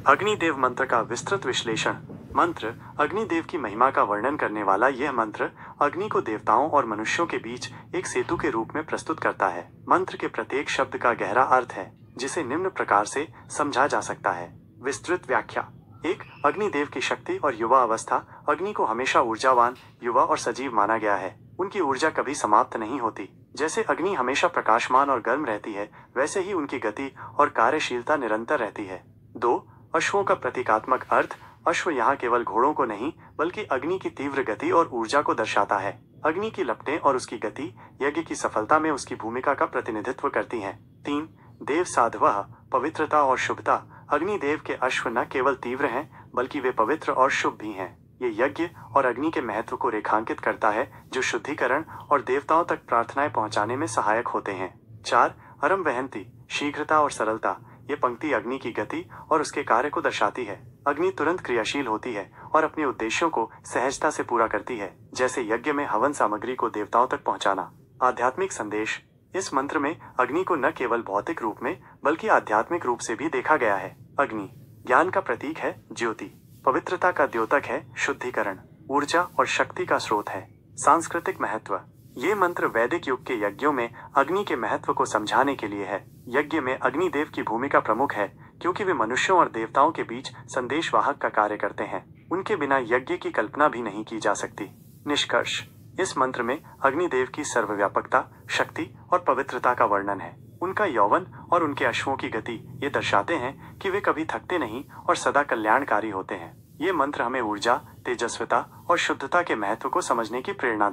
अग्निदेव मंत्र का विस्तृत विश्लेषण। मंत्र अग्निदेव की महिमा का वर्णन करने वाला यह मंत्र अग्नि को देवताओं और मनुष्यों के बीच एक सेतु के रूप में प्रस्तुत करता है। मंत्र के प्रत्येक शब्द का गहरा अर्थ है, जिसे निम्न प्रकार से समझा जा सकता है। विस्तृत व्याख्या। 1. अग्निदेव की शक्ति और युवा अवस्था। अग्नि को हमेशा ऊर्जावान, युवा और सजीव माना गया है। उनकी ऊर्जा कभी समाप्त नहीं होती। जैसे अग्नि हमेशा प्रकाशमान और गर्म रहती है, वैसे ही उनकी गति और कार्यशीलता निरंतर रहती है। 2. अश्वों का प्रतीकात्मक अर्थ। अश्व यहाँ केवल घोड़ों को नहीं, बल्कि अग्नि की तीव्र गति और ऊर्जा को दर्शाता है। अग्नि की लपटें और उसकी गति यज्ञ की सफलता में उसकी भूमिका का प्रतिनिधित्व करती हैं। 3. देव साध्वः, पवित्रता और शुभता। अग्निदेव के अश्व न केवल तीव्र हैं, बल्कि वे पवित्र और शुभ भी हैं। ये यज्ञ और अग्नि के महत्व को रेखांकित करता है, जो शुद्धिकरण और देवताओं तक प्रार्थनाएं पहुंचाने में सहायक होते हैं। 4. अरम वहंती, शीघ्रता और सरलता। ये पंक्ति अग्नि की गति और उसके कार्य को दर्शाती है। अग्नि तुरंत क्रियाशील होती है और अपने उद्देश्यों को सहजता से पूरा करती है, जैसे यज्ञ में हवन सामग्री को देवताओं तक पहुंचाना। आध्यात्मिक संदेश। इस मंत्र में अग्नि को न केवल भौतिक रूप में, बल्कि आध्यात्मिक रूप से भी देखा गया है। अग्नि ज्ञान का प्रतीक है, ज्योति पवित्रता का द्योतक है, शुद्धिकरण ऊर्जा और शक्ति का स्रोत है। सांस्कृतिक महत्व। ये मंत्र वैदिक युग के यज्ञों में अग्नि के महत्व को समझाने के लिए है। यज्ञ में अग्निदेव की भूमिका प्रमुख है, क्योंकि वे मनुष्यों और देवताओं के बीच संदेशवाहक का कार्य करते हैं। उनके बिना यज्ञ की कल्पना भी नहीं की जा सकती। निष्कर्ष। इस मंत्र में अग्निदेव की सर्वव्यापकता, शक्ति और पवित्रता का वर्णन है। उनका यौवन और उनके अश्वों की गति ये दर्शाते हैं कि वे कभी थकते नहीं और सदा कल्याणकारी होते हैं। ये मंत्र हमें ऊर्जा, तेजस्विता और शुद्धता के महत्व को समझने की प्रेरणा देते हैं।